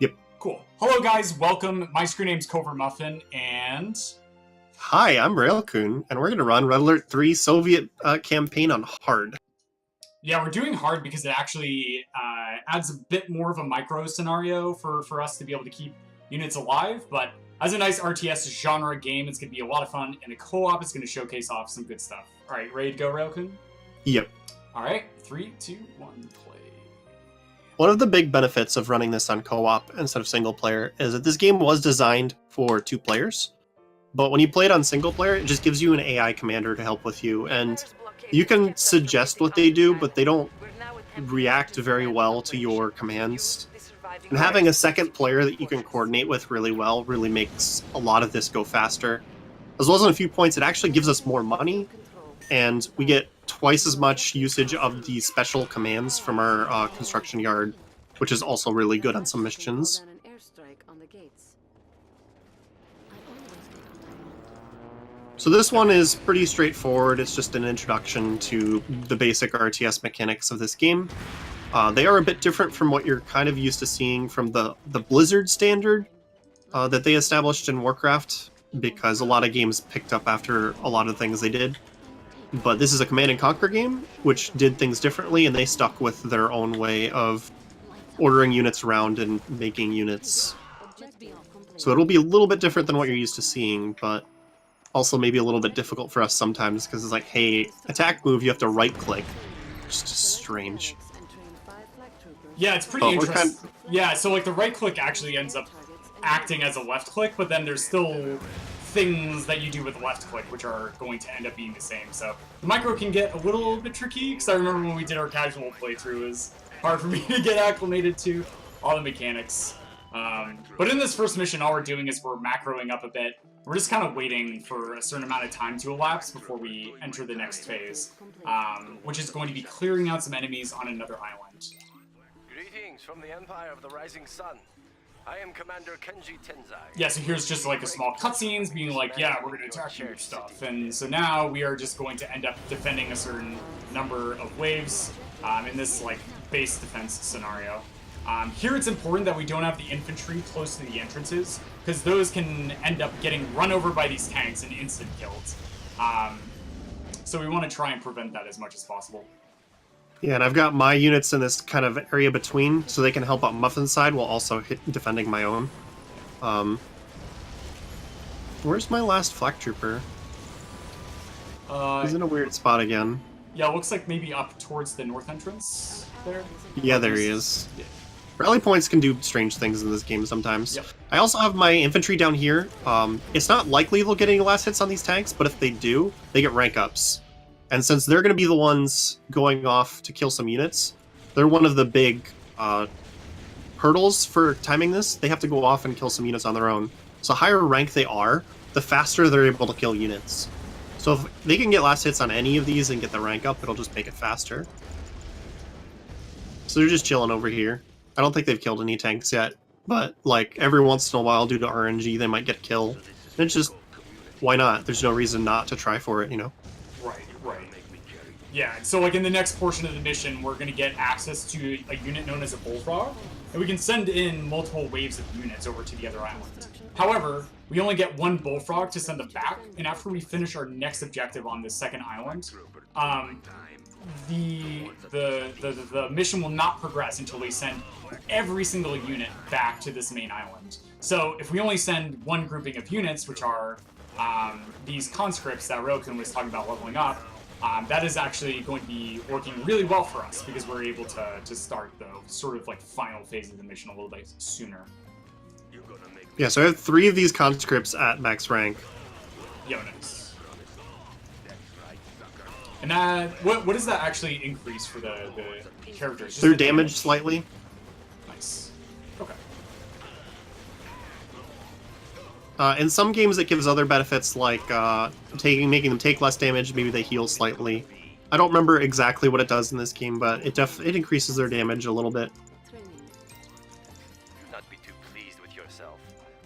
Yep. Cool. Hello, guys. Welcome. My screen name's Covert Muffin, and Hi, I'm Raelcun, and we're going to run Red Alert 3 Soviet campaign on hard. yeah, we're doing hard because it actually adds a bit more of a micro scenario for us to be able to keep units alive. But as a nice RTS genre game, it's going to be a lot of fun, and a co-op is going to showcase off some good stuff. All right, ready to go, Raelcun? Yep. All right, 3, 2, 1, play. One of the big benefits of running this on co-op instead of single player is that this game was designed for 2 players. But when you play it on single player, it just gives you an AI commander to help with you, and you can suggest what they do, but they don't react very well to your commands. And having a second player that you can coordinate with really well really makes a lot of this go faster. As well as on a few points, it actually gives us more money, and we get twice as much usage of the special commands from our construction yard, which is also really good on some missions. So this one is pretty straightforward. It's just an introduction to the basic RTS mechanics of this game. They are a bit different from what you're kind of used to seeing from the Blizzard standard that they established in Warcraft, because a lot of games picked up after a lot of things they did. But this is a Command & Conquer game, which did things differently, and they stuck with their own way of ordering units around and making units. So it'll be a little bit different than what you're used to seeing, but also maybe a little bit difficult for us sometimes, because it's like, hey, attack move, you have to right-click. Just strange. Yeah, it's pretty interesting. Yeah, so like the right-click actually ends up acting as a left-click, but then there's still things that you do with left-click which are going to end up being the same. So the micro can get a little bit tricky, because I remember when we did our casual playthrough, it was hard for me to get acclimated to all the mechanics. But in this first mission, all we're doing is we're macroing up a bit. We're just kind of waiting for a certain amount of time to elapse before we enter the next phase, which is going to be clearing out some enemies on another island. Greetings from the Empire of the Rising Sun. I am Commander Kenji Tenzai. Yeah, so here's just like a small cutscenes being like, yeah, we're going to attack you and stuff. And so now we are just going to end up defending a certain number of waves in this like base defense scenario. Here it's important that we don't have the infantry close to the entrances, because those can end up getting run over by these tanks and instant killed. So we want to try and prevent that as much as possible. Yeah, and I've got my units in this kind of area between, so they can help out Muffin's side while also defending my own. Where's my last flak trooper? He's in a weird spot again. Yeah, it looks like maybe up towards the north entrance there. Yeah, there he is. Yeah. Rally points can do strange things in this game sometimes. Yep. I also have my infantry down here. It's not likely they'll get any last hits on these tanks, but if they do, they get rank ups. And since they're going to be the ones going off to kill some units, they're one of the big hurdles for timing this. They have to go off and kill some units on their own. So higher rank they are, the faster they're able to kill units. So if they can get last hits on any of these and get the rank up, it'll just make it faster. So they're just chilling over here. I don't think they've killed any tanks yet, but like every once in a while due to RNG they might get a kill. And it's just, why not? There's no reason not to try for it, you know? Right. Yeah, so like in the next portion of the mission, we're going to get access to a unit known as a bullfrog, and we can send in multiple waves of units over to the other island. However, we only get one bullfrog to send them back, and after we finish our next objective on this second island, the mission will not progress until we send every single unit back to this main island. So if we only send one grouping of units, which are these conscripts that Raelcun was talking about leveling up, that is actually going to be working really well for us, because we're able to start the sort of like final phase of the mission a little bit sooner. Yeah, so I have 3 of these conscripts at max rank. Yo, nice. And that, what does that actually increase for the characters? Just Their the damage slightly. Nice. Okay. In some games it gives other benefits, like making them take less damage, maybe they heal slightly. I don't remember exactly what it does in this game, but it increases their damage a little bit. Do not be too pleased with yourself.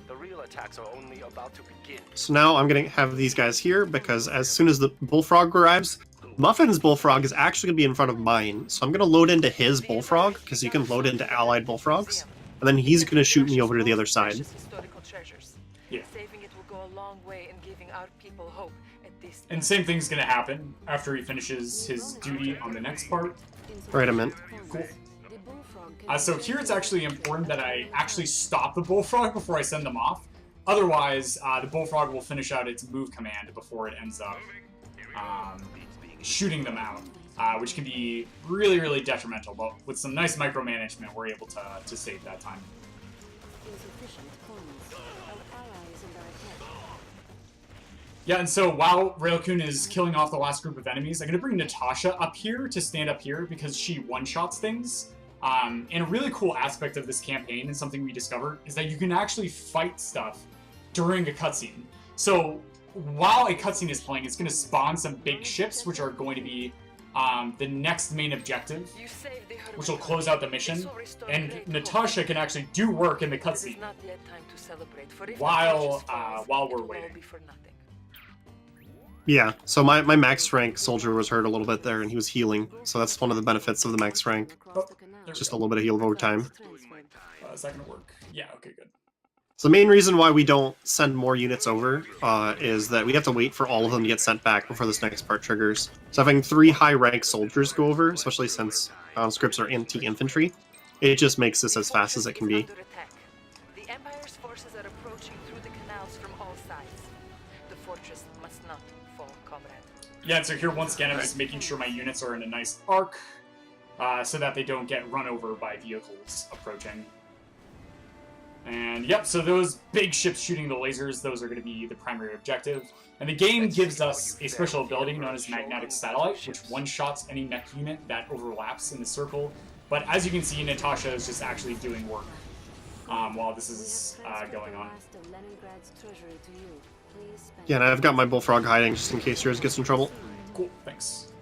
The real attacks are only about to begin. So now I'm going to have these guys here, because as soon as the bullfrog arrives, Muffin's bullfrog is actually going to be in front of mine. So I'm going to load into his bullfrog, because you can load into allied bullfrogs. and then he's going to shoot me over to the other side. Yeah. Saving it will go a long way in giving our people hope at this And same thing's gonna happen after he finishes his duty on the next part. Right, I meant. Cool. So here it's actually important that I actually stop the bullfrog before I send them off. Otherwise, the bullfrog will finish out its move command before it ends up shooting them out, which can be really, really detrimental. But with some nice micromanagement, we're able to save that time. Yeah, and so while Raelcun is killing off the last group of enemies, I'm going to bring Natasha up here to stand up here because she one-shots things. And a really cool aspect of this campaign, and something we discovered, is that you can actually fight stuff during a cutscene. So while a cutscene is playing, it's going to spawn some big ships, which are going to be the next main objective, which will close out the mission. And Natasha can actually do work in the cutscene while we're waiting. Yeah, so my max rank soldier was hurt a little bit there, and he was healing. So that's one of the benefits of the max rank. Just a little bit of heal over time. Is that going to work? Yeah, okay, good. So the main reason why we don't send more units over is that we have to wait for all of them to get sent back before this next part triggers. So having 3 high-rank soldiers go over, especially since scripts are anti-infantry, it just makes this as fast as it can be. The Empire's forces are approaching through the canals from all sides. The fortress must not fall, comrade. Yeah, and so here once again I'm just making sure my units are in a nice arc so that they don't get run over by vehicles approaching. And yep, so those big ships shooting the lasers, those are going to be the primary objective. And the game gives us a special ability known as Magnetic Satellite, which one-shots any mech unit that overlaps in the circle. But as you can see, Natasha is just actually doing work while this is going on. Yeah, and I've got my bullfrog hiding just in case yours gets in trouble. Cool, thanks.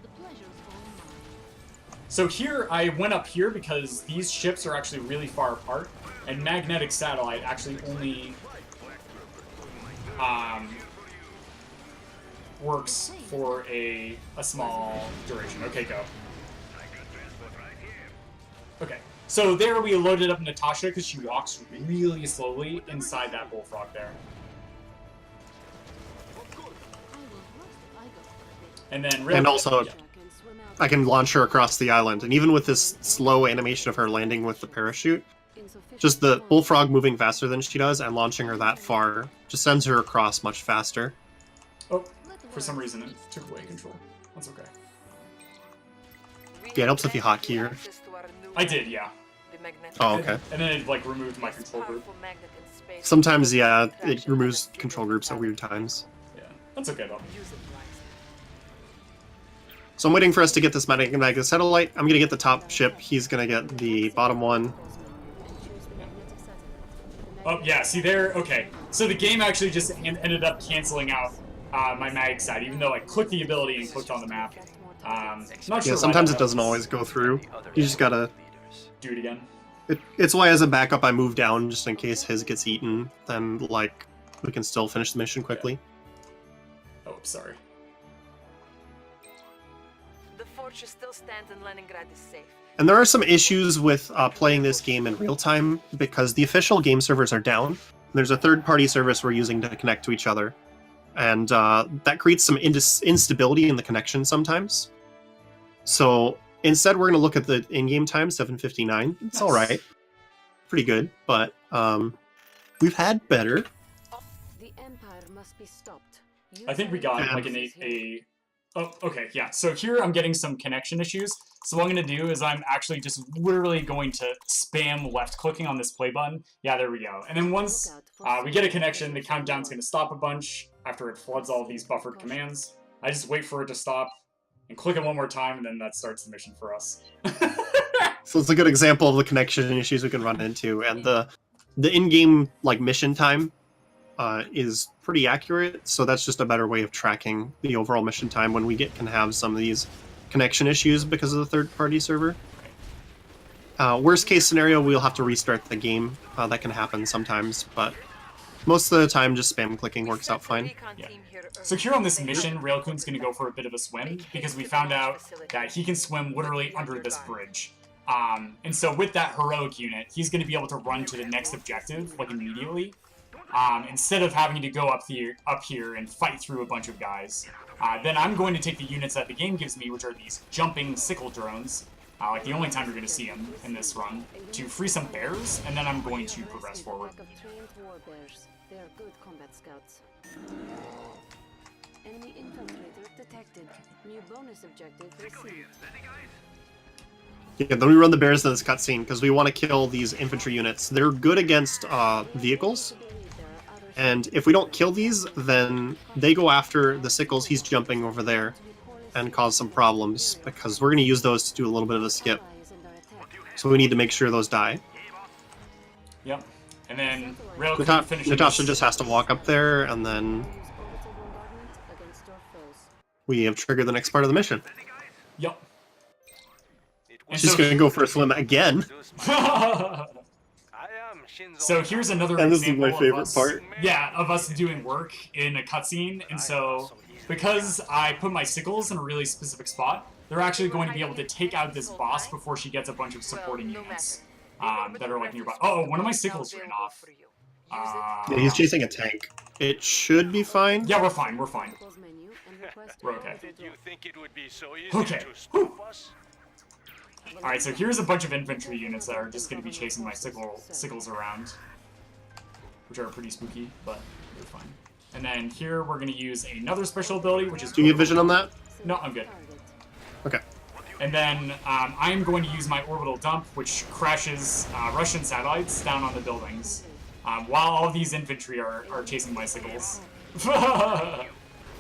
So here, I went up here because these ships are actually really far apart, and Magnetic Satellite actually only works for a small duration. Okay, go. Okay, so there we loaded up Natasha because she walks really slowly inside that bullfrog there. And then And also, I can launch her across the island, and even with this slow animation of her landing with the parachute, just the bullfrog moving faster than she does and launching her that far just sends her across much faster. Oh, for some reason it took away control. That's okay. Yeah, it helps if you hotkey her. I did, yeah. Oh, okay. And then it like removed my control group. Sometimes, yeah, it removes control groups at weird times. Yeah, that's okay though. So I'm waiting for us to get this magnetic satellite. I'm gonna get the top ship. He's gonna get the bottom one. Oh, yeah, see there? Okay. So the game actually just ended up canceling out my mag side, even though I clicked the ability and clicked on the map. Not sure. Yeah, sometimes it doesn't always go through. You just gotta do it again. It's why, as a backup, I move down just in case his gets eaten. Then, like, we can still finish the mission quickly. Oh, sorry. The fortress still stands and Leningrad is safe. And there are some issues with playing this game in real time because the official game servers are down. There's a third-party service we're using to connect to each other. And that creates some instability in the connection sometimes. So instead, we're going to look at the in-game time, 7:59. It's all right. Pretty good, but we've had better. The Empire must be stopped. I think we got like a... Oh, okay, yeah. So here I'm getting some connection issues. So what I'm going to do is I'm actually just literally going to spam left-clicking on this play button. Yeah, there we go. And then once we get a connection, the countdown's going to stop a bunch after it floods all these buffered commands. I just wait for it to stop and click it one more time, and then that starts the mission for us. So it's a good example of the connection issues we can run into. And the in-game like mission time is pretty accurate, so that's just a better way of tracking the overall mission time when we can have some of these connection issues because of the third-party server. Worst case scenario, we'll have to restart the game. That can happen sometimes, but most of the time just spam clicking works out fine. Yeah. So here on this mission, Raelcun's going to go for a bit of a swim because we found out that he can swim literally under this bridge. And so with that heroic unit, he's going to be able to run to the next objective, like, immediately. Instead of having to go up here and fight through a bunch of guys. Then I'm going to take the units that the game gives me, which are these jumping sickle drones, like the only time you're going to see them in this run, to free some bears, and then I'm going to progress forward. They are good combat scouts. Enemy infiltrator detected. New bonus objective received. Yeah, then we run the bears in this cutscene because we want to kill these infantry units. They're good against vehicles, and if we don't kill these, then they go after the sickles he's jumping over there and cause some problems, because we're going to use those to do a little bit of a skip. So we need to make sure those die. Yep. And then Raelcun finishes. Natasha just has to walk up there, and then we have triggered the next part of the mission. Yep. And She's going to go for a swim again. So here's another and this example is my favorite of us, part. Yeah, of us doing work in a cutscene. And so, because I put my sickles in a really specific spot, they're actually going to be able to take out this boss before she gets a bunch of supporting units that are like nearby. Oh, one of my sickles ran off. Yeah, he's chasing a tank. It should be fine. Yeah, we're fine. We're fine. We're okay. Okay. Alright, so here's a bunch of infantry units that are just going to be chasing my sickles around, which are pretty spooky, but they're fine. And then here we're going to use another special ability, which is... Do you have vision on that? No, I'm good. Okay. And then I'm going to use my orbital dump, which crashes Russian satellites down on the buildings, while all these infantry are chasing my sickles.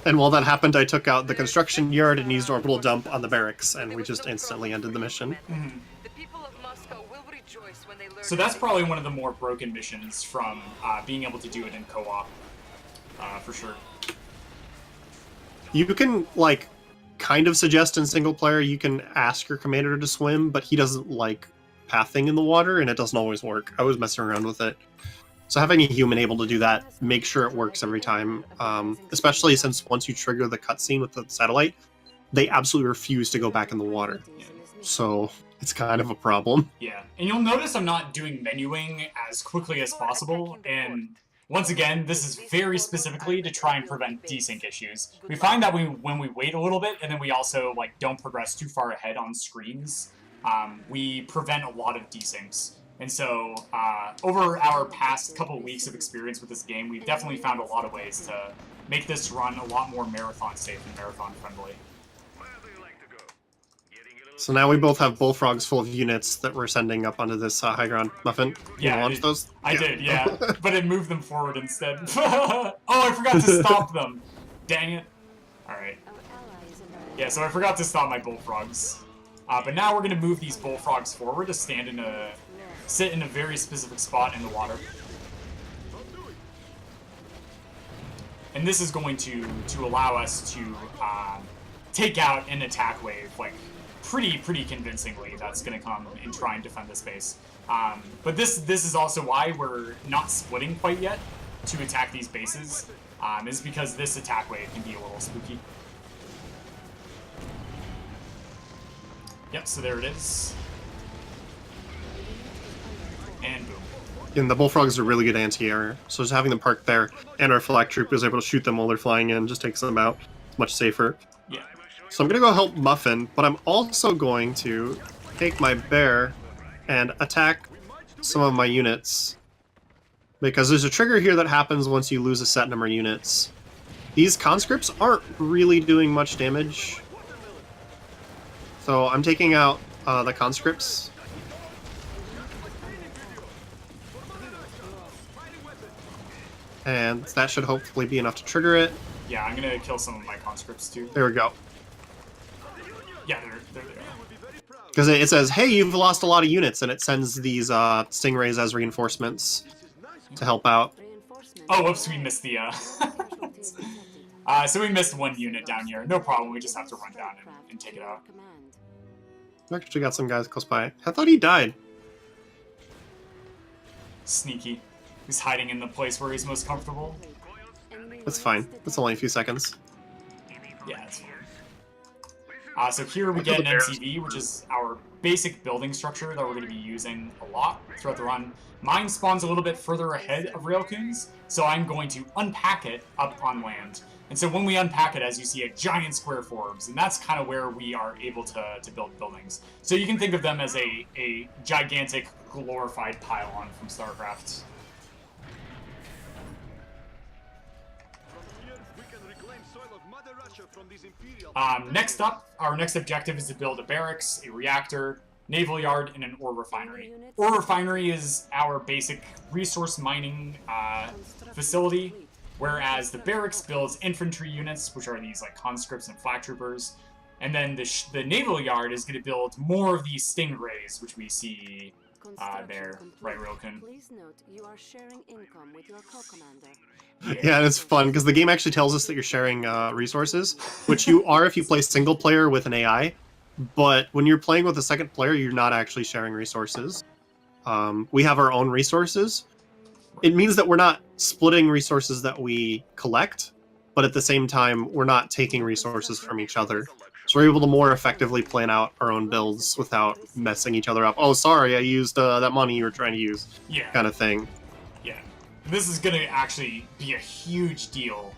And while that happened, I took out the construction yard and used orbital dump on the barracks, and we just instantly ended the mission. Mm-hmm. So that's probably one of the more broken missions from being able to do it in co-op, for sure. You can, like, kind of suggest in single player, you can ask your commander to swim, but he doesn't like pathing in the water, and it doesn't always work. I was messing around with it. So having a human able to do that, make sure it works every time, especially since once you trigger the cutscene with the satellite, they absolutely refuse to go back in the water. So it's kind of a problem. Yeah, and you'll notice I'm not doing menuing as quickly as possible, and once again, this is very specifically to try and prevent desync issues. We find that when we wait a little bit, and then we also don't progress too far ahead on screens, we prevent a lot of desyncs. And so, over our past couple weeks of experience with this game, we've definitely found a lot of ways to make this run a lot more marathon safe and marathon friendly. So now we both have bullfrogs full of units that we're sending up onto this high ground. Muffin, you launch those? I did, yeah. But it moved them forward instead. Oh, I forgot to stop them! Dang it. Alright. Yeah, so I forgot to stop my bullfrogs. But now we're going to move these bullfrogs forward to sit in a very specific spot in the water. And this is going to allow us to take out an attack wave, pretty convincingly. That's going to come and try and defend this base. But this is also why we're not splitting quite yet to attack these bases, is because this attack wave can be a little spooky. Yep, so there it is. And boom. And the bullfrogs are really good anti-air, so just having them parked there, and our flak troop is able to shoot them while they're flying in, just takes them out. It's much safer. Yeah. So I'm going to go help Muffin, but I'm also going to take my bear and attack some of my units. Because there's a trigger here that happens once you lose a set number of units. These conscripts aren't really doing much damage. So I'm taking out the conscripts. And that should hopefully be enough to trigger it. Yeah, I'm gonna kill some of my conscripts too. There we go. Yeah, there they are. Because it says, hey, you've lost a lot of units, and it sends these stingrays as reinforcements to help out. Oh, whoops, we missed the, so we missed one unit down here. No problem, we just have to run down and take it out. We actually got some guys close by. I thought he died. Sneaky. He's hiding in the place where he's most comfortable. That's fine. It's only a few seconds. Yeah, that's fine. So here we get an MCV, which is our basic building structure that we're going to be using a lot throughout the run. Mine spawns a little bit further ahead of Raelcun's, so I'm going to unpack it up on land. And so when we unpack it, as you see, a giant square forms, and that's kind of where we are able to build buildings. So you can think of them as a gigantic, glorified pylon from StarCraft. Next up, our next objective is to build a barracks, a reactor, naval yard, and an ore refinery. Ore refinery is our basic resource mining facility, whereas the barracks builds infantry units, which are these like conscripts and flak troopers, and then the naval yard is going to build more of these stingrays, which we see there, right, Raelcun? Please note you are sharing income with your co-commander. Yeah, and it's fun because the game actually tells us that you're sharing resources, which you are if you play single player with an AI. But when you're playing with a second player, you're not actually sharing resources. We have our own resources. It means that we're not splitting resources that we collect, but at the same time, we're not taking resources from each other. So we're able to more effectively plan out our own builds without messing each other up. Oh, sorry, I used that money you were trying to use. Yeah. Kind of thing. Yeah. This is going to actually be a huge deal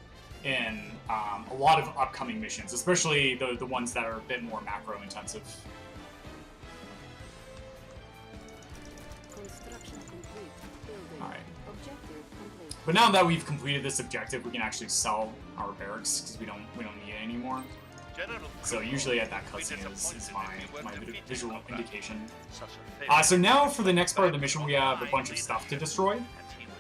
in a lot of upcoming missions, especially the ones that are a bit more macro-intensive. Construction complete. Building. All right. Objective complete. But now that we've completed this objective, we can actually sell our barracks because we don't need it anymore. So usually at that cutscene is my visual indication. So now for the next part of the mission, we have a bunch of stuff to destroy.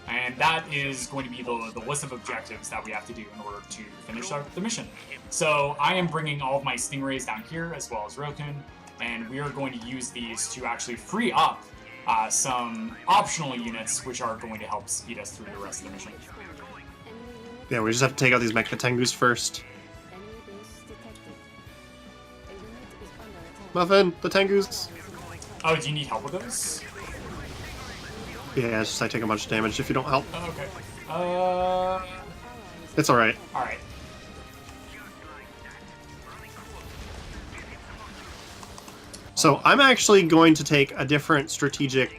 And that is going to be the list of objectives that we have to do in order to finish the mission. So I am bringing all of my stingrays down here, as well as Raelcun, and we are going to use these to actually free up some optional units, which are going to help speed us through the rest of the mission. Yeah, we just have to take out these Mech-Tengus first. Enemy base detected. A unit is under attack. Muffin, the Tengus! Oh, do you need help with those? Yeah, it's just I take a bunch of damage if you don't help. Oh, okay. It's alright. Alright. So I'm actually going to take a different strategic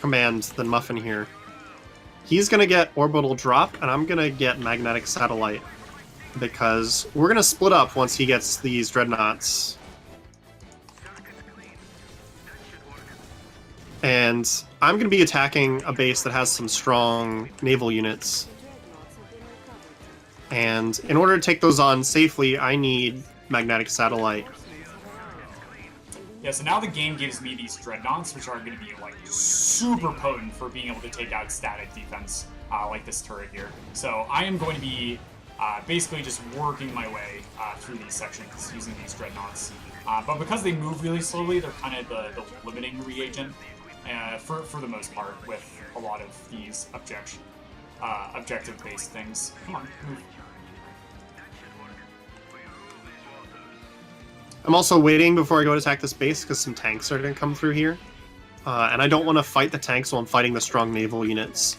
command than Muffin here. He's going to get Orbital Drop, and I'm going to get Magnetic Satellite. Because we're going to split up once he gets these Dreadnoughts. And I'm going to be attacking a base that has some strong naval units. And in order to take those on safely, I need Magnetic Satellite. Yeah, so now the game gives me these Dreadnoughts, which are going to be like super potent for being able to take out static defense, like this turret here. So I am going to be basically just working my way through these sections using these Dreadnoughts. But because they move really slowly, they're kind of the limiting reagent. For the most part, with a lot of these objective-based things. Come on, move. I'm also waiting before I go to attack this base because some tanks are going to come through here. And I don't want to fight the tanks while I'm fighting the strong naval units.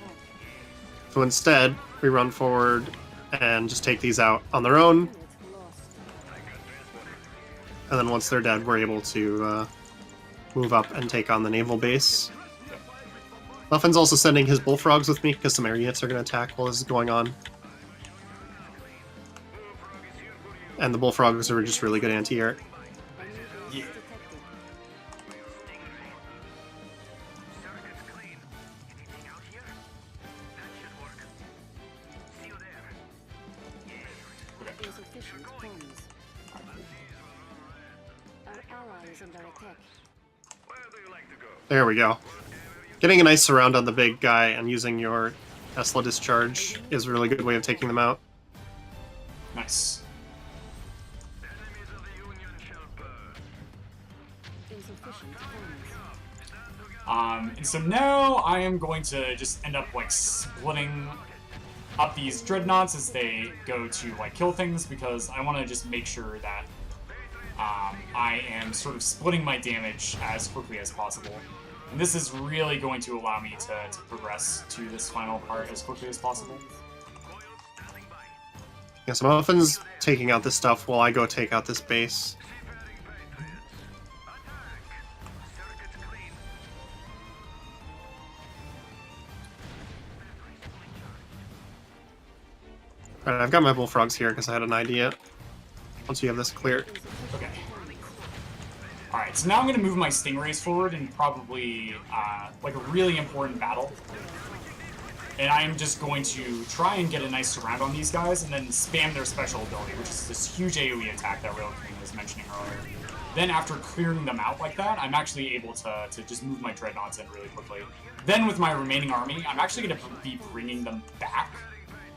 So instead, we run forward and just take these out on their own. And then once they're dead, we're able to move up and take on the naval base. Muffin's also sending his bullfrogs with me because some air units are going to attack while this is going on. And the bullfrogs are just really good anti-air. Yeah. Insufficient funds. Our ally is under attack. There we go. Getting a nice surround on the big guy and using your Tesla discharge is a really good way of taking them out. Nice. Insufficient funds. And so now I am going to just end up like splitting up these Dreadnoughts as they go to like kill things, because I want to just make sure that I am sort of splitting my damage as quickly as possible. And this is really going to allow me to progress to this final part as quickly as possible. Yeah, so Muffin's taking out this stuff while I go take out this base. Alright, I've got my bullfrogs here because I had an idea. Once you have this clear. Okay. Alright, so now I'm going to move my stingrays forward in probably, like a really important battle. And I am just going to try and get a nice surround on these guys and then spam their special ability, which is this huge AoE attack that Raelcun was mentioning earlier. Then after clearing them out like that, I'm actually able to just move my dreadnoughts in really quickly. Then with my remaining army, I'm actually going to be bringing them back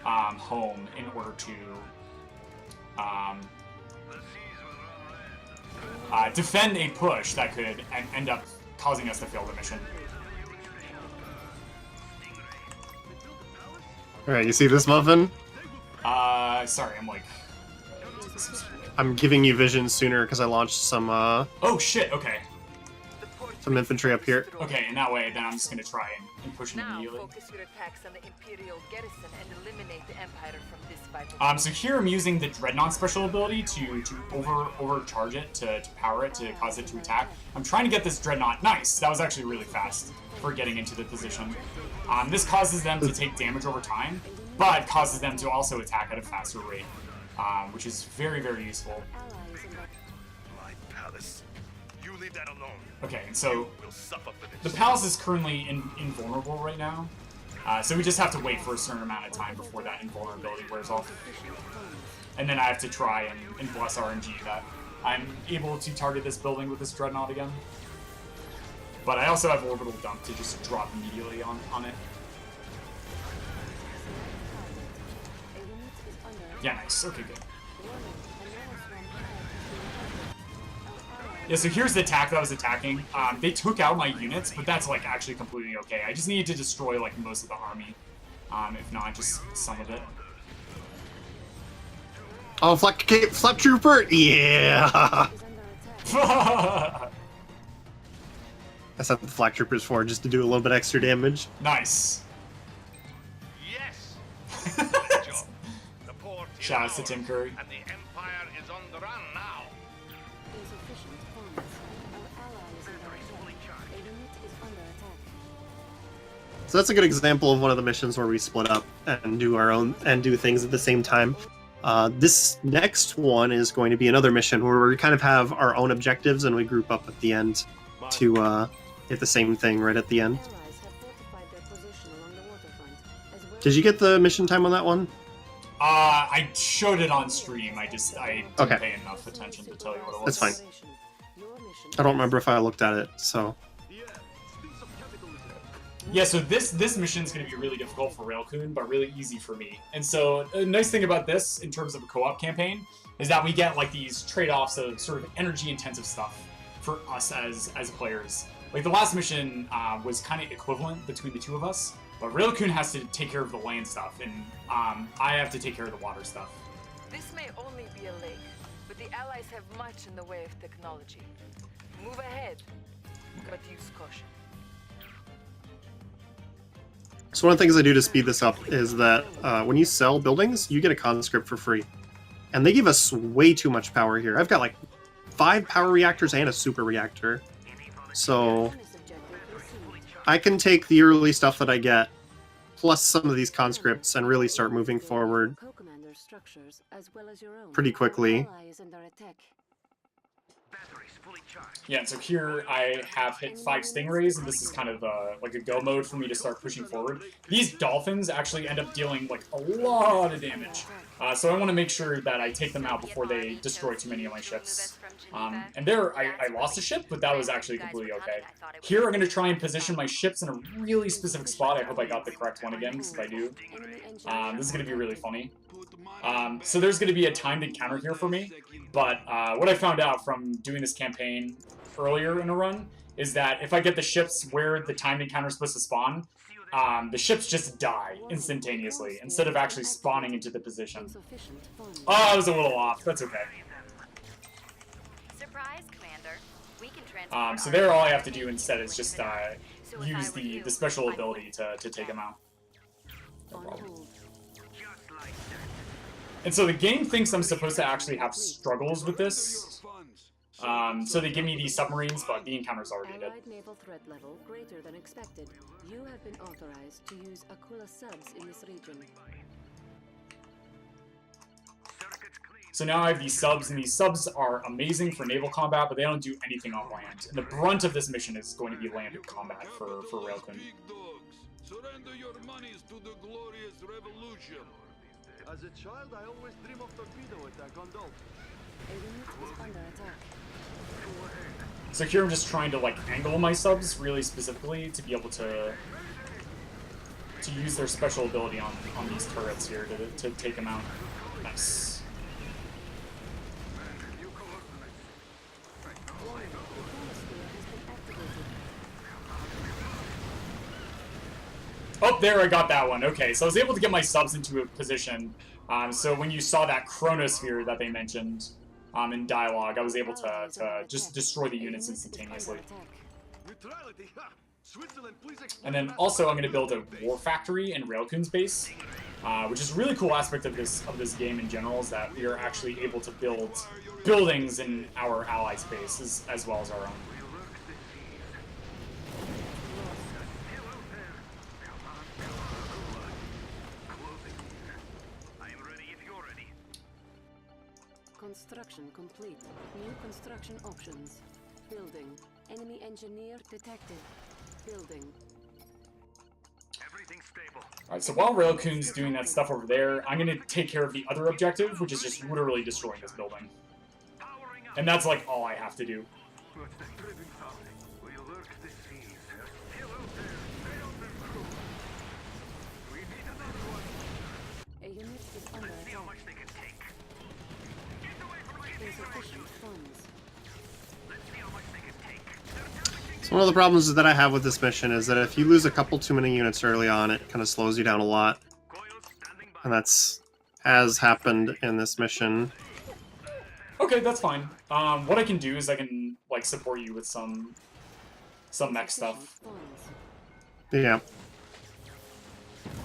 home in order to defend a push that could end up causing us to fail the mission. Alright, you see this, Muffin? Sorry, I'm like... I'm giving you vision sooner because I launched some, Oh shit, okay. some infantry up here. Okay, in that way, then I'm just gonna try and push them Now immediately. focus your attacks on the Imperial garrison and eliminate the Empire from this vital. So here I'm using the Dreadnought special ability to overcharge it, to power it, to cause it to attack. I'm trying to get this Dreadnought. Nice! That was actually really fast for getting into the position. This causes them to take damage over time, but causes them to also attack at a faster rate, which is very, very useful. My palace. You leave that alone. Okay, and so We'll suffer for the this. palace is currently invulnerable right now, so we just have to wait for a certain amount of time before that invulnerability wears off. And then I have to try and bless RNG that I'm able to target this building with this Dreadnought again. But I also have Orbital Dump to just drop immediately on it. Yeah, nice. Okay, good. Yeah, so here's the attack that I was attacking. They took out my units, but that's like actually completely okay. I just needed to destroy like most of the army. If not, just some of it. Oh, Flak Trooper! Yeah! I sent the Flak Troopers forward just to do a little bit extra damage. Nice. Yes. Good job. The port is Shout out to ours, Tim Curry. and the Empire is on the run now. Insufficient funds. Our ally is under attack. A unit is under attack. So that's a good example of one of the missions where we split up and do our own and do things at the same time. This next one is going to be another mission where we kind of have our own objectives and we group up at the end to hit the same thing right at the end. Allies have fortified their position along the waterfront, as well Did you get the mission time on that one? I showed it on stream. I didn't Okay. pay enough attention to tell you what it was. That's fine. Your mission I don't remember if I looked at it, so... Yeah, so this mission is going to be really difficult for Raelcun, but really easy for me. And so a nice thing about this, in terms of a co-op campaign, is that we get like these trade-offs of sort of energy-intensive stuff for us as players. Like the last mission was kind of equivalent between the two of us, but Raelcun has to take care of the land stuff, and I have to take care of the water stuff. This may only be a lake, but the Allies have much in the way of technology. Move ahead, but use caution. So one of the things I do to speed this up is that when you sell buildings, you get a conscript for free. And they give us way too much power here. I've got like 5 power reactors and a super reactor. So bonus objective received. I can take the early stuff that I get, plus some of these conscripts, and really start moving forward Co-commander structures as well as your own. pretty quickly. Ally is under attack. Yeah, and so here I have hit 5 Stingrays, and this is kind of like a go mode for me to start pushing forward. These Dolphins actually end up dealing like a lot of damage, so I want to make sure that I take them out before they destroy too many of my ships. And there, I lost a ship, but that was actually completely okay. Here I'm going to try and position my ships in a really specific spot. I hope I got the correct one again, because if I do, Enemy engine this is going to be really funny. So there's going to be a timed encounter here for me, but what I found out from doing this campaign earlier in a run is that if I get the ships where the timed encounter is supposed to spawn, the ships just die instantaneously instead of actually spawning into the position. insufficient funds. Oh, I was a little off. That's okay. Surprise, Commander. We can transfer. So there, all I have to do instead is just use the special ability to take them out. No On problem. hold. And so the game thinks I'm supposed to actually have struggles with this. So they give me these submarines, but the encounter's already dead. Allied naval threat level greater than expected. You have been authorized to use Aquila subs in this region. So now I have these subs, and these subs are amazing for naval combat, but they don't do anything on land. And the brunt of this mission is going to be landed combat for Raelcun. Surrender your monies to the glorious revolution. As a child, I always dream of torpedo attack on Dolphin. A unit is under attack. So here I'm just trying to like angle my subs really specifically to be able to use their special ability on these turrets here to take them out. Nice. Oh, there I got that one. Okay, so I was able to get my subs into a position. So when you saw that chronosphere that they mentioned in dialogue, I was able to just destroy the units instantaneously. And then also I'm going to build a war factory in Raelcun's base, which is a really cool aspect of this game in general, is that we are actually able to build buildings in our allies' bases as well as our own. Construction complete. New construction options. Building. Enemy engineer detected. Building. Everything stable. Alright, so while Raelcun's doing that stuff over there, I'm going to take care of the other objective, which is just literally destroying this building. And that's like all I have to do. A unit is under attack. Insufficient funds. So one of the problems that I have with this mission is that if you lose a couple too many units early on, it kind of slows you down a lot. And that's has happened in this mission. Okay, that's fine. What I can do is I can like support you with some mech stuff. Yeah.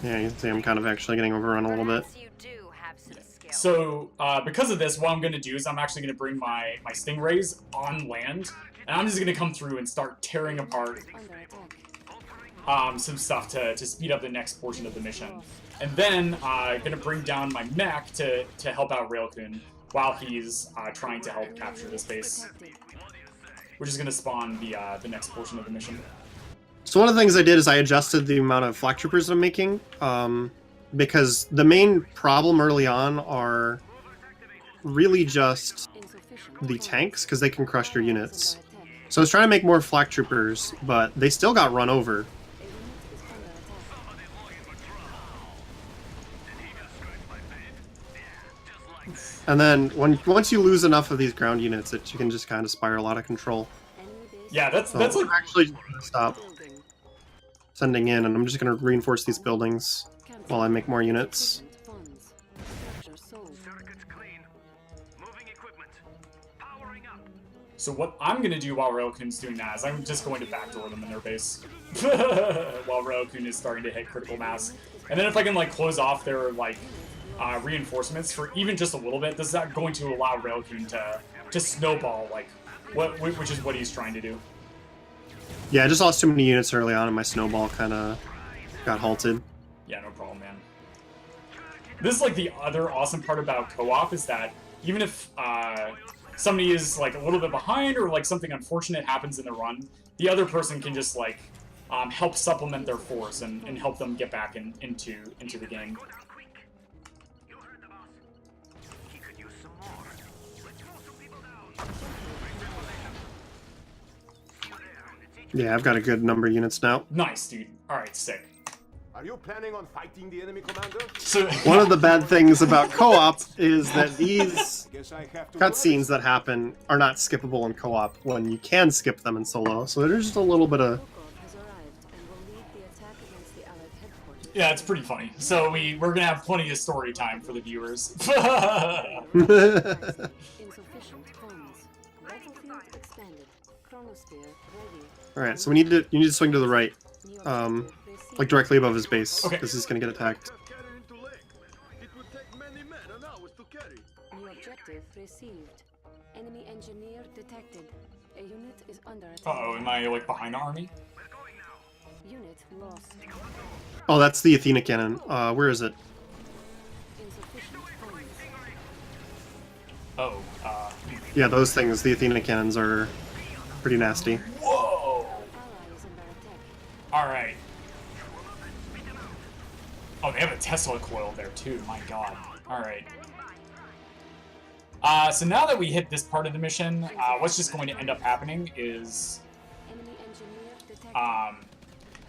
Yeah, you can see I'm kind of actually getting overrun a little bit. You do have some skill. So because of this, what I'm going to do is I'm actually going to bring my Stingrays on land, and I'm just going to come through and start tearing apart some stuff to speed up the next portion of the mission. And then I'm going to bring down my mech to help out Raelcun while he's trying to help capture this base, which is going to spawn the next portion of the mission. So one of the things I did is I adjusted the amount of flak troopers I'm making, because the main problem early on are really just the tanks, because they can crush your units. So I was trying to make more flak troopers, but they still got run over. And then once you lose enough of these ground units, you can just kind of spiral out of control. Yeah, that's So like I'm actually stop sending in, and I'm just going to reinforce these buildings while I make more units. So what I'm going to do while Raelcun's doing that is I'm just going to backdoor them in their base while Raelcun is starting to hit critical mass. And then if I can like close off their like reinforcements for even just a little bit, this is going to allow Raelcun to snowball like which is what he's trying to do. Yeah, I just lost too many units early on, and my snowball kind of got halted. Yeah, no problem, man. This is like the other awesome part about co-op is that even if somebody is like a little bit behind or like something unfortunate happens in the run, the other person can just like help supplement their force and help them get back into the game. Yeah, I've got a good number of units now. Nice, dude. Alright, sick. Are you planning on fighting the enemy, Commander? So One of the bad things about co-op is that these cutscenes that happen are not skippable in co-op when you can skip them in solo. So there's just a little bit of... yeah, it's pretty funny. So we're gonna have plenty of story time for the viewers. Alright, so you need to swing to the right. Like directly above his base, because he's gonna get attacked. It would take many men an hour Objective received. Enemy engineer detected. A unit is under attack. Uh-oh, am I, like, behind the army? Unit lost. Oh, that's the Athena cannon. Where is it? Insufficient funds. Oh, Yeah, those things, the Athena cannons, are pretty nasty. Whoa! Ally is under attack. Alright. Oh, they have a Tesla coil there, too. My god. Alright. So now that we hit this part of the mission, what's just going to end up happening is... Enemy engineer detected.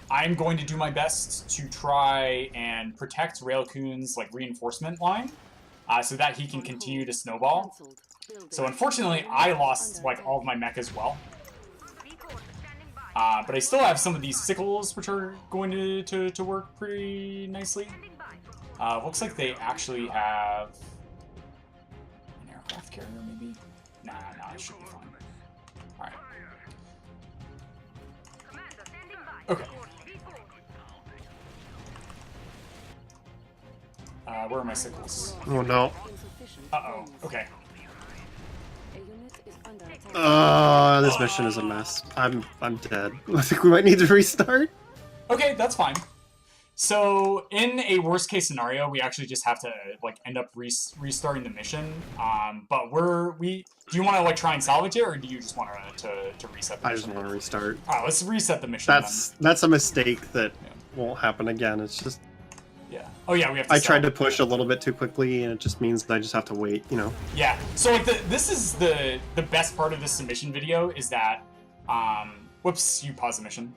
I'm going to do my best to try and protect Raelcun's, like, reinforcement line, so that he can continue to snowball. Cancelled. Building. So unfortunately, I lost, like, all of my mech as well. But I still have some of these sickles, which are going to work pretty nicely. Looks like they actually have an aircraft carrier, maybe? Nah, it should be fine. Alright. Okay. Where are my sickles? Oh no. Insufficient Uh-oh. funds. Okay. A unit is under attack. This mission is a mess. I'm dead. I think we might need to restart. Okay, that's fine. So, in a worst case scenario, we actually just have to, like, end up restarting the mission. But do you want to, like, try and salvage it, or do you just want to reset the mission? I just want to restart. Alright, let's reset the mission That's a mistake that Yeah. won't happen again. It's just then. Yeah. Oh, yeah, we have to I tried to salvage. push a little bit too quickly, and it just means that I just have to wait, you know. Yeah. So, like, this is the best part of this submission video, is that, whoops, you pause the mission.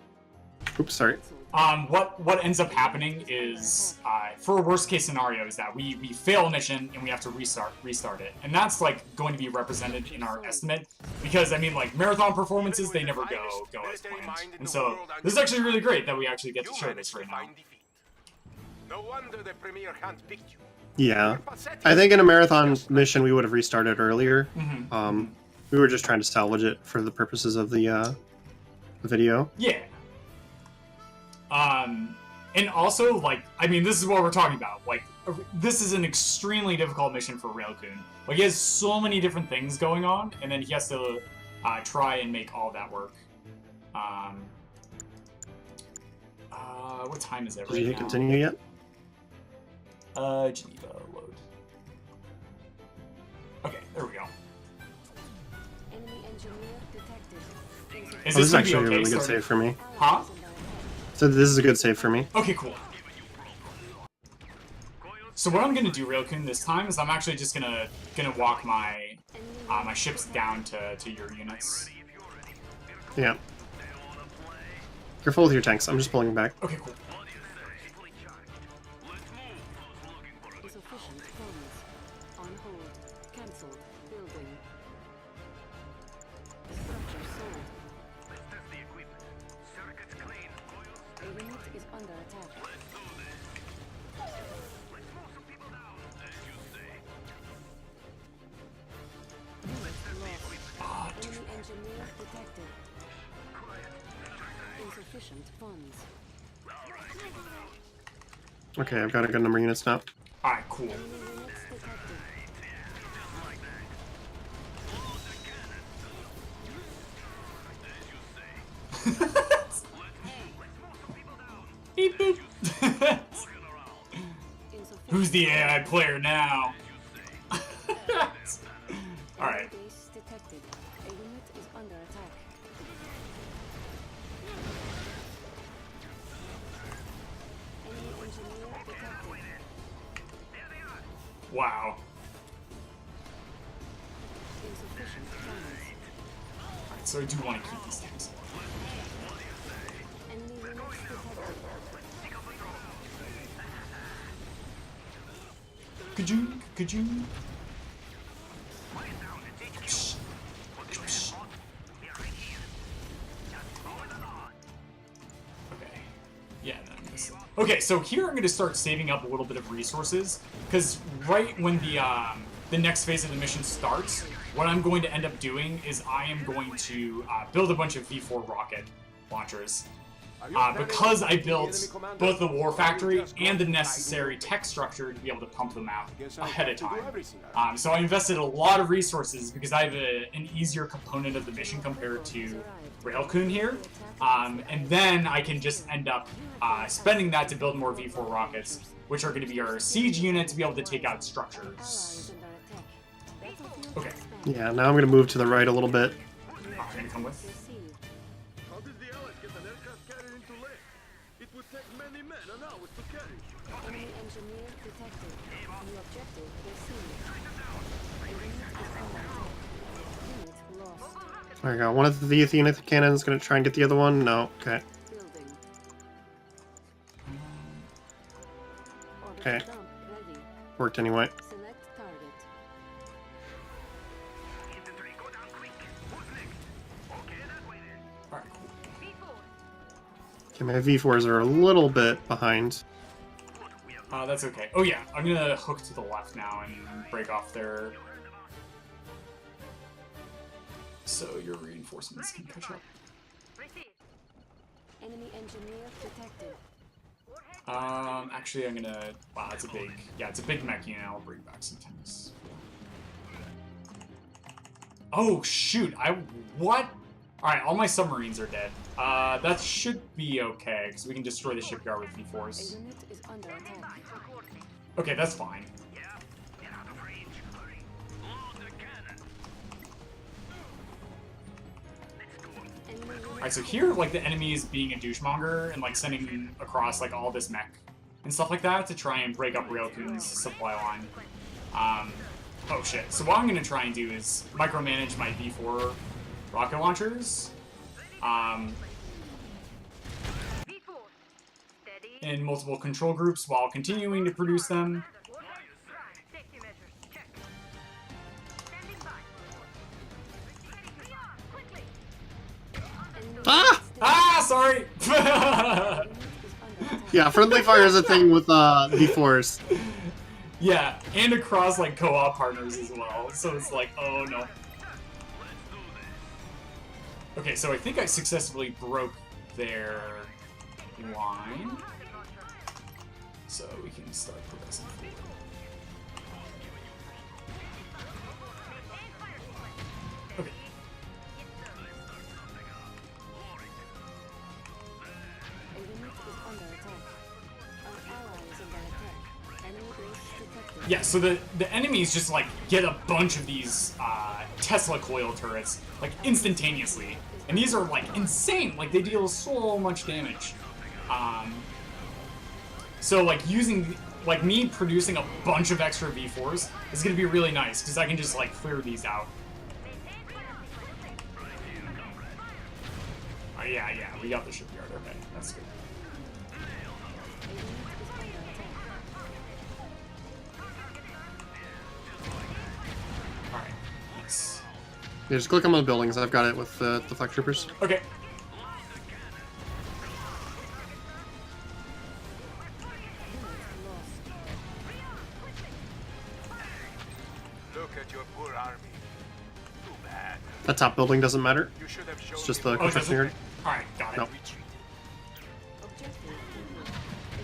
Oops, sorry. What ends up happening is, for a worst case scenario, is that we fail a mission and we have to restart it, and that's like going to be represented in our estimate, because I mean, like, marathon performances, they never go as planned, and so this is actually really great that we actually get to show this right now. No wonder the Premier handpicked you. Yeah, I think in a marathon mission we would have restarted earlier. Mm-hmm. We were just trying to salvage it for the purposes of the video. Yeah. And also, like, I mean, this is what we're talking about. Like, this is an extremely difficult mission for Raelcun. Like, he has so many different things going on, and then he has to try and make all that work. What time is it right Did you now? continue yet? Geneva, load. Okay, there we go. Enemy engineer detected. Is This is gonna be actually a okay really good starting- save for me. Huh? So this is a good save for me. Okay, cool. So what I'm gonna do, Raelcun, this time is I'm actually just gonna walk my my ships down to your units. Yeah. Careful with your tanks. I'm just pulling back. Okay, cool. Insufficient funds. On hold. Cancelled. Building. Structure sold. A unit is under attack. Unit lost. Enemy engineer detected. Insufficient funds. Okay, I've got a good number of units now. Alright, cool. Enemy units detected. Beep boop. Insufficient Who's the AI player now? Alright. base detected. A unit is under attack. Enemy engineer detected. Wow. Insufficient funds. Alright, so I do want to keep these tanks. Enemy units detected. Could you? Okay. Yeah, no, I'm missing. Okay, so here I'm going to start saving up a little bit of resources, because right when the next phase of the mission starts, what I'm going to end up doing is I am going to build a bunch of V4 rocket launchers. because I built both the war factory and the necessary tech structure to be able to pump them out ahead of time. So I invested a lot of resources because I have an easier component of the mission compared to Raelcun here. And then I can just end up spending that to build more V4 rockets, which are going to be our siege unit to be able to take out structures. Okay. Yeah, now I'm going to move to the right a little bit. I'm going to come with. How did the Allies get an aircraft carrier into land? It would take many men an hour to carry. Enemy engineer detected. New objective received. A unit is under attack. Unit lost. There we go. One of the Athena cannons is going to try and get the other one. No. Okay. Building. Order Okay. dump ready. Worked anyway. Select target. Alright, cool. Okay, my V4s are a little bit behind. That's okay. Oh yeah, I'm gonna hook to the left now and break off their... So your reinforcements can catch up. Enemy engineer detected. Actually I'm gonna... Wow, it's a big... Yeah, it's a big mech unit. I'll bring back some tanks. Oh, shoot! What? Alright, all my submarines are dead. That should be okay, because we can destroy the shipyard with A V4s. unit is under attack. Okay, that's fine. Enemy unit Alright, so here, like, the enemy is being a douchemonger and, like, sending across, like, all this mech and stuff like that to try and break up Raelcun's supply line. Oh shit. So what I'm gonna try and do is micromanage my V4 rocket launchers. In multiple control groups while continuing to produce them. Ah! Ah, sorry! is under attack. Yeah, friendly fire is a thing with V4s. Yeah, and across, like, co-op partners as well. So it's like, oh no. Okay, so I think I successfully broke their line. So we can start progressing forward. Okay. A unit is under attack. Our ally is under attack. Enemy base detected. Yeah, so the enemies just, like, get a bunch of these Tesla coil turrets, like, instantaneously. And these are, like, insane! Like, they deal so much damage. So, like, like, me producing a bunch of extra V4s is gonna be really nice, because I can just, like, clear these out. Oh, yeah, we got the shipyard. Okay, that's good. A unit is under attack. Alright, nice. Yeah, just click on the buildings. I've got it with the flak troopers. Okay. Look at your poor army. Too bad. That top building doesn't matter. You should have shown It's just me the Oh, construction yard. Alright, got it. No. retreat. Objective complete. A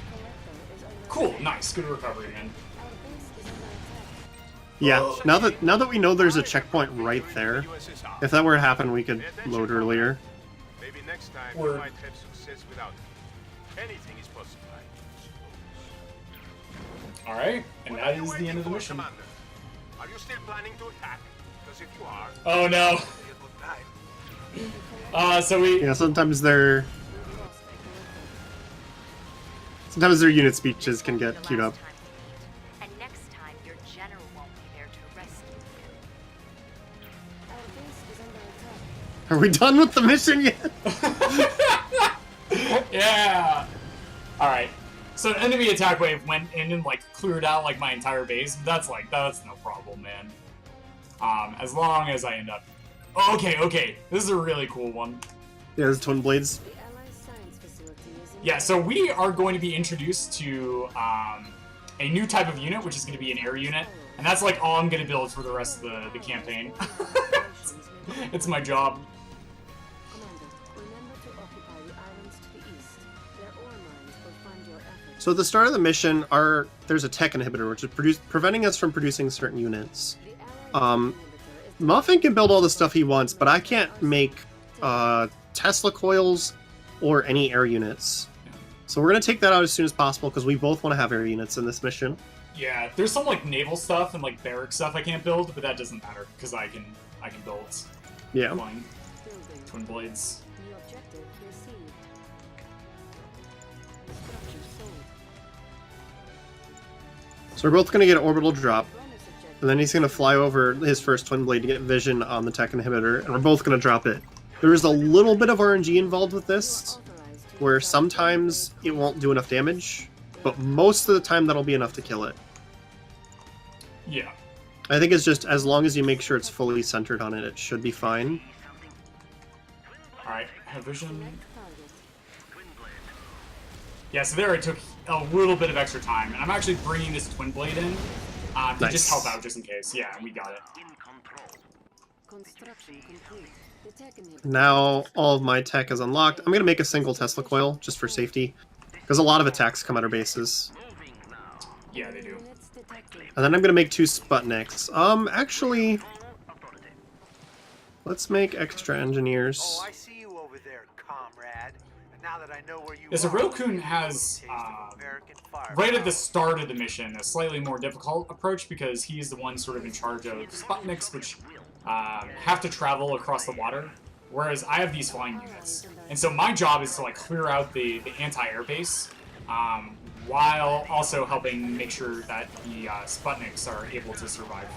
collector is under Cool, attack. nice. Good recovery, man. Our base is under attack. Yeah, now that we know there's a checkpoint right there, USSR. if that were to happen, we could load earlier. Maybe next time Word. we might have success without it. Anything is possible. Alright, and What that are you is the waiting end of the for, mission. Commander? Are you still planning to attack? Because if you are, Oh no. it'll be a good time. So we... Yeah, sometimes their We lost a collector. sometimes their unit speeches can get queued up. And next time, your general won't be there to rescue you. Our base is under attack. Are we done with the mission yet? Yeah! Alright. So an enemy attack wave went in and, like, cleared out, like, my entire base. That's no problem, man. As long as I end up... Okay. This is a really cool one. Yeah, there's twin blades. The Allied science facility is in Yeah, so we are going to be introduced to a new type of unit, which is going to be an air unit. And that's, like, all I'm going to build for the rest of the campaign. It's my job. Commander, remember to occupy the islands to the east. So at the start of the mission, there's a tech inhibitor, which is preventing us from producing certain units. Muffin can build all the stuff he wants, but I can't make Tesla coils or any air units. So we're going to take that out as soon as possible, because we both want to have air units in this mission. Yeah, there's some like naval stuff and like barrack stuff I can't build, but that doesn't matter, because I can build flying twin blades. New objective received. Structure sold. So we're both going to get an orbital drop, Bonus objective. and then he's going to fly over his first twin blade to get vision on the tech inhibitor, and we're both going to drop it. There is a little bit of RNG involved with this, Authorized to where use sometimes it won't do enough damage, but most of the time that'll be enough to kill it. Yeah. I think it's just as long as you make sure it's fully centered on it, it should be fine. Alright, have vision. select target. Yeah, so there it took a little bit of extra time, and I'm actually bringing this twin blade in to Nice. just help out just in case. Yeah, and we got it. Construction complete. The tech inhibitor. Now all of my tech is unlocked. I'm going to make a single Tesla coil, just for safety, because a lot of attacks come at our bases. Yeah, they do. Units detected. And then I'm going to make 2 Sputniks. Actually, let's make extra engineers. Oh, I see you over there, comrade. And now that I know where you Yeah, so are, Raelcun you has, taste of American fire. right at the start of the mission, a slightly more difficult approach, because he's the one sort of in charge of Sputniks, which have to travel across the water, whereas I have these flying units. And so my job is to like clear out the anti-air base, while also helping make sure that the Sputniks are able to survive.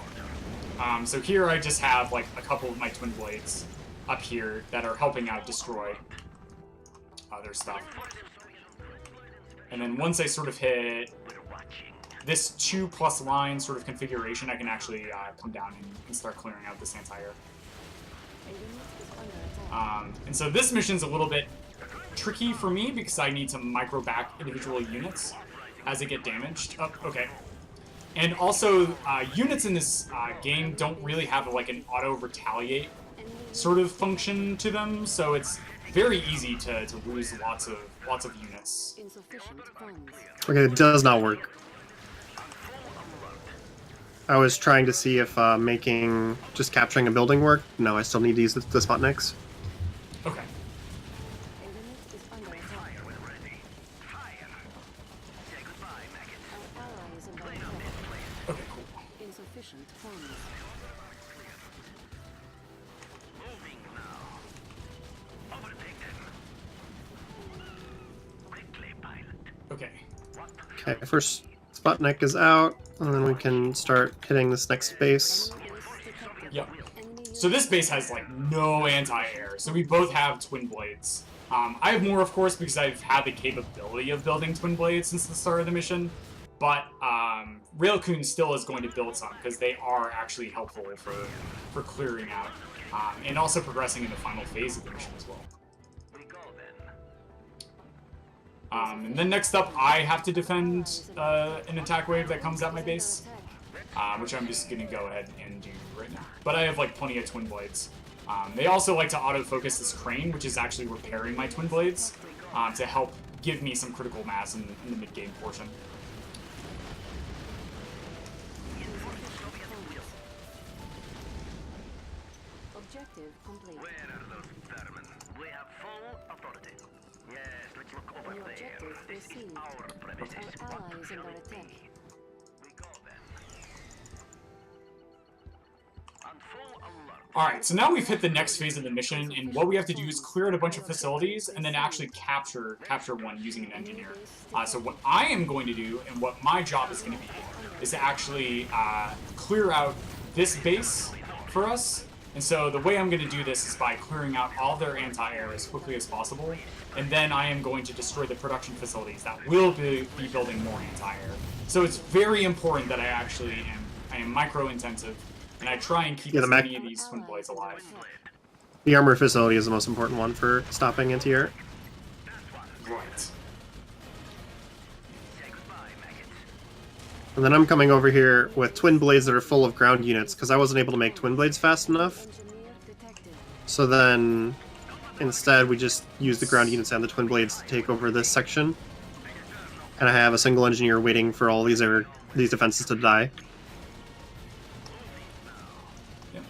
So here I just have like a couple of my twin blades up here that are helping out destroy other stuff. And then once I sort of hit this 2+ line sort of configuration, I can actually come down and start clearing out this anti-air. A unit is under attack. And so this mission's a little bit tricky for me because I need to micro back individual units as they get damaged. Oh, okay. And also, units in this game don't really have like an auto retaliate sort of function to them, so it's very easy to lose lots of units. Insufficient funds. Okay, it does not work. I was trying to see if just capturing a building worked. No, I still need to use the Sputniks. Okay. A unit is under attack. Our ally is under attack. Okay, cool. Insufficient funds. Okay. Okay, first Sputnik is out, and then we can start hitting this next base. Yep. So this base has like no anti-air, so we both have twin blades. I have more, of course, because I've had the capability of building twin blades since the start of the mission, but Raelcun still is going to build some, because they are actually helpful for clearing out, and also progressing in the final phase of the mission as well. And then next up, I have to defend an attack wave that comes at my base, which I'm just going to go ahead and do right now. But I have like plenty of twin blades. They also like to autofocus this crane, which is actually repairing my twin blades to help give me some critical mass in the mid-game portion. Objective complete. We have full authority. Yes, let's look over New there. objective This is received. our premises. Our ally is under attack. We go then. On full alert. Alright, so now we've hit the next phase of the mission, and what we have to do is clear out a bunch of facilities and then actually capture one using an engineer. So what I am going to do, and what my job is going to be, is to actually clear out this base for us. And so the way I'm going to do this is by clearing out all their anti-air as quickly as possible, and then I am going to destroy the production facilities that will be building more anti-air. So it's very important that I am micro-intensive, and I try and keep as many of these twin blades alive. The armor facility is the most important one for stopping anti-air. Right. And then I'm coming over here with twin blades that are full of ground units, because I wasn't able to make twin blades fast enough. Engineer detected. So then, instead, we just use the ground units and the twin blades to take over this section. and I have a single engineer waiting for all these defenses to die. Yep.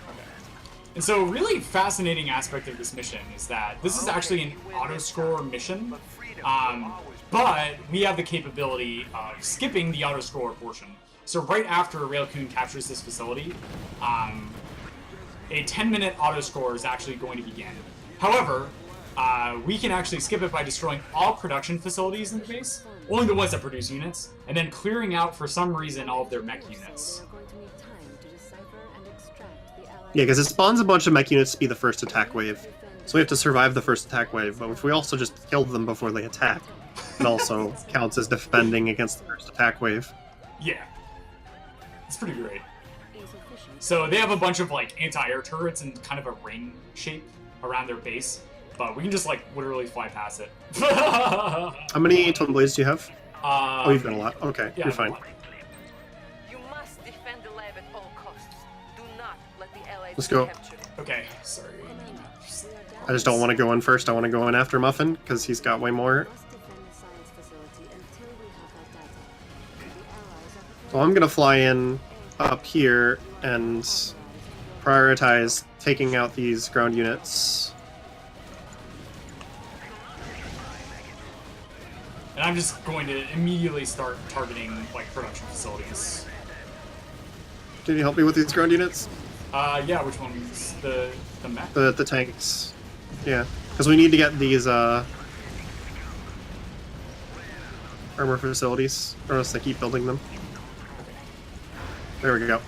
Okay. And so, really fascinating aspect of this mission is that this is actually an auto-score mission, but we have the capability of skipping the auto-score portion. So right after Raelcun captures this facility, a 10-minute auto-score is actually going to begin. However, we can actually skip it by destroying all production facilities in the base, only the ones that produce units, and then clearing out, for some reason, all of their mech units. Yeah, because it spawns a bunch of mech units to be the first attack wave. So we have to survive the first attack wave, but if we also just kill them before they attack, it also counts as defending against the first attack wave. Yeah. It's pretty great. So they have a bunch of like anti-air turrets in kind of a ring shape around their base, but we can just like literally fly past it. How many twin blades do you have? Oh, you've got a lot. Okay, yeah, you're fine. You must defend the lab at all costs. Do not let the allies Let's go. capture it. Okay, sorry. I just don't want to go in first. I want to go in after Muffin because he's got way more. So I'm gonna fly in up here and prioritize taking out these ground units. And I'm just going to immediately start targeting like production facilities. Can you help me with these ground units? Yeah, which ones? The mech? The tanks. Yeah, because we need to get these armor facilities, or else they keep building them. There we go.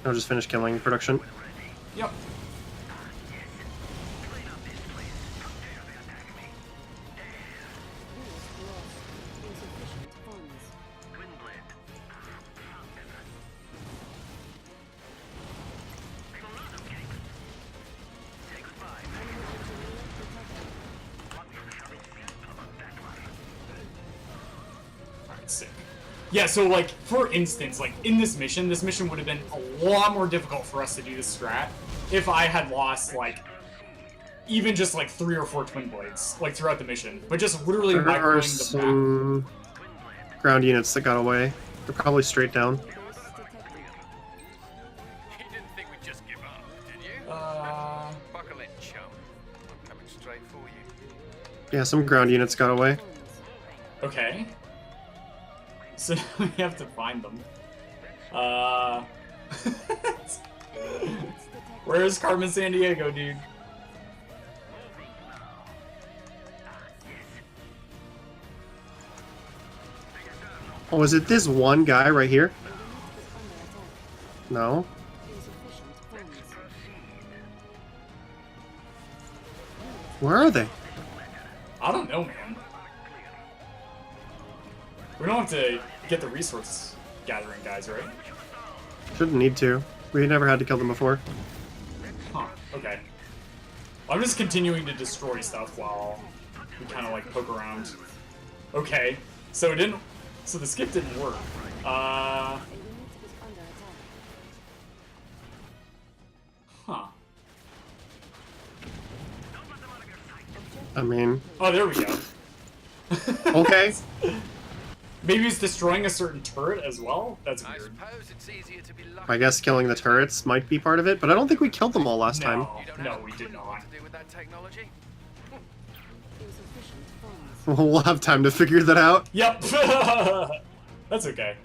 I'll just finish killing production. Yep. Sick. Yeah, so like for instance, like in this mission would have been a lot more difficult for us to do this strat if I had lost like even just like 3 or 4 twin blades like throughout the mission, but just literally There are microing the some ground units that got away. They're probably straight down. You didn't think we'd just give up, did you? Buckle in, chum. I'm coming straight for you. Yeah, some ground units got away. Okay. So now we have to find them. Where's Carmen Sandiego, dude? Oh, is it this one guy right here? No. Where are they? I don't know, man. We don't have to get the resource gathering guys, right? Shouldn't need to. We never had to kill them before. Huh, okay. I'm just continuing to destroy stuff while we kind of like poke around. Okay, so it didn't. So the skip didn't work. Huh. I mean... Oh, there we go. Okay. Maybe it's destroying a certain turret as well? That's I weird. suppose it's easier to be lucky. I guess killing the turrets might be part of it, but I don't think we killed them all last time. You don't No, have we a did clue not. what to do with that technology? We'll have time to figure that out. Yep. That's okay.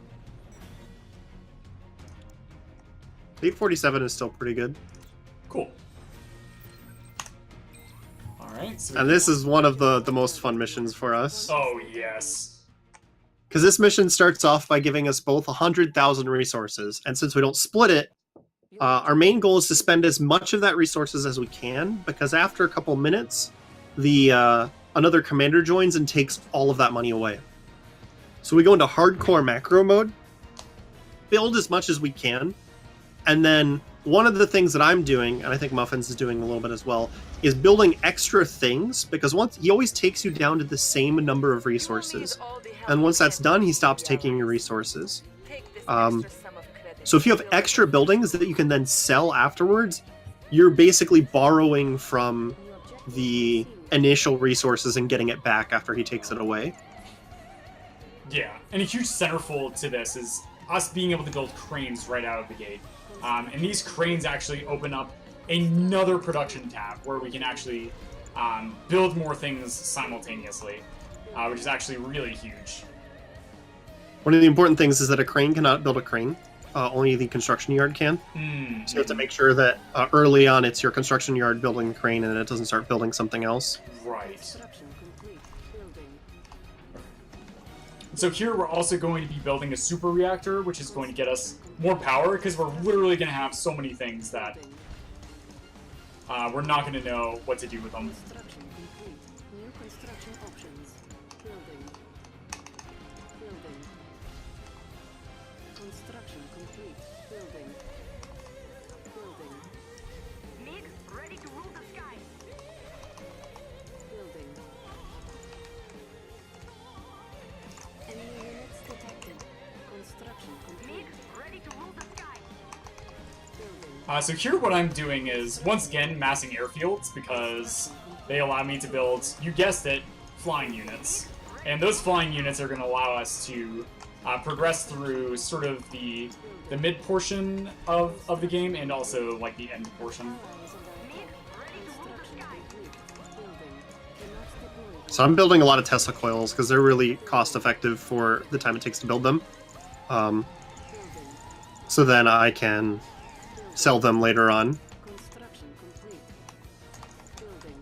847 is still pretty good. Cool. Alright, so... And this is one of the most fun missions for us. Oh, yes. Because this mission starts off by giving us both 100,000 resources, and since we don't split it, our main goal is to spend as much of that resources as we can, because after a couple minutes, another commander joins and takes all of that money away. So we go into hardcore macro mode, build as much as we can, and then one of the things that I'm doing, and I think Muffins is doing a little bit as well, is building extra things, because once he always takes you down to the same number of resources. And once that's done, he stops taking your resources. So if you have extra buildings that you can then sell afterwards, you're basically borrowing from the initial resources and getting it back after he takes it away. Yeah, and a huge centerfold to this is us being able to build cranes right out of the gate. And these cranes actually open up another production tab where we can actually build more things simultaneously, which is actually really huge. One of the important things is that a crane cannot build a crane. Only the construction yard can. So you have to make sure that early on it's your construction yard building a crane and it doesn't start building something else. Right. So here we're also going to be building a super reactor, which is going to get us more power, because we're literally going to have so many things that we're not going to know what to do with them. New construction options. Building. Construction complete. Building. Mig, ready to rule the sky. Building. Enemy units detected. Construction complete. Mig, ready to rule the sky. Building. So here what I'm doing is, once again, massing airfields, because they allow me to build, you guessed it, flying units. And those flying units are going to allow us to progress through sort of the mid portion of the game, and also like the end portion. So I'm building a lot of Tesla coils because they're really cost effective for the time it takes to build them. So then I can sell them later on. Construction complete. Building.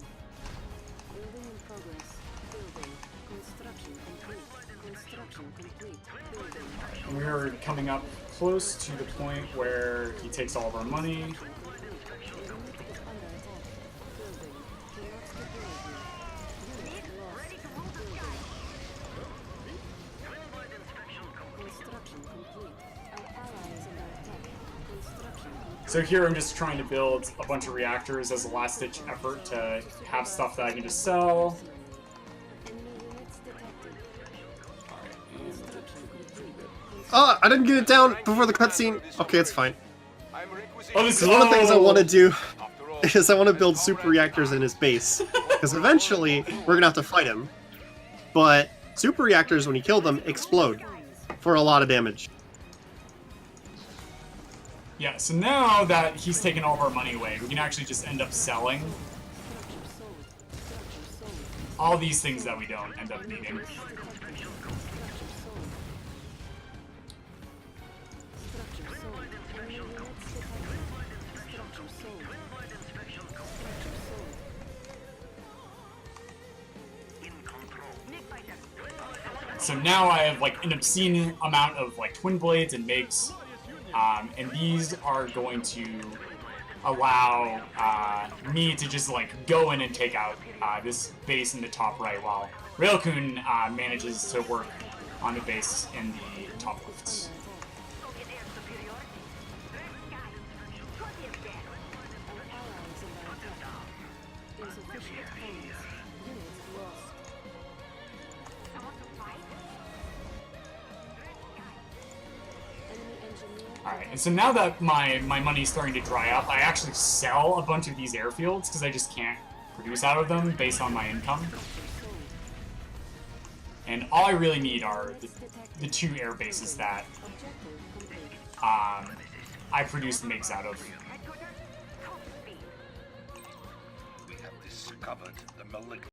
Building in progress. Building. Construction complete. Construction complete. Building. We're coming up close to the point where he takes all of our money. Unit is under attack. Building. Cannot deploy here. Unit lost. Building. Construction complete. Our ally is under attack. Construction complete. So here I'm just trying to build a bunch of reactors as a last-ditch effort to have stuff that I can just sell. Enemy units detected. Construction complete. Oh, I didn't get it down before the cutscene. Okay, it's fine. Oh, this is Because one of the things I want to do After all, is I want to build super reactors in his base. Because eventually we're going to have to fight him. But super reactors, when you kill them, explode for a lot of damage. Yeah, so now that he's taken all of our money away, we can actually just end up selling Structure sold. Structure sold. all these things that we don't end up needing. Structure sold. Structure sold. Enemy units detected. Structure sold. Structure sold. So now I have like an obscene amount of like twin blades and MiGs, and these are going to allow me to just like go in and take out this base in the top right, while Raelcun manages to work on the base in the top left. Our ally is under attack. Insufficient funds. Unit lost. Enemy engineer. Alright, and so now that my money's starting to dry up, I actually sell a bunch of these airfields because I just can't produce out of them based on my income. And all I really need are the 2 air bases that Objective complete. I produce MiGs out of. we have discovered the malignant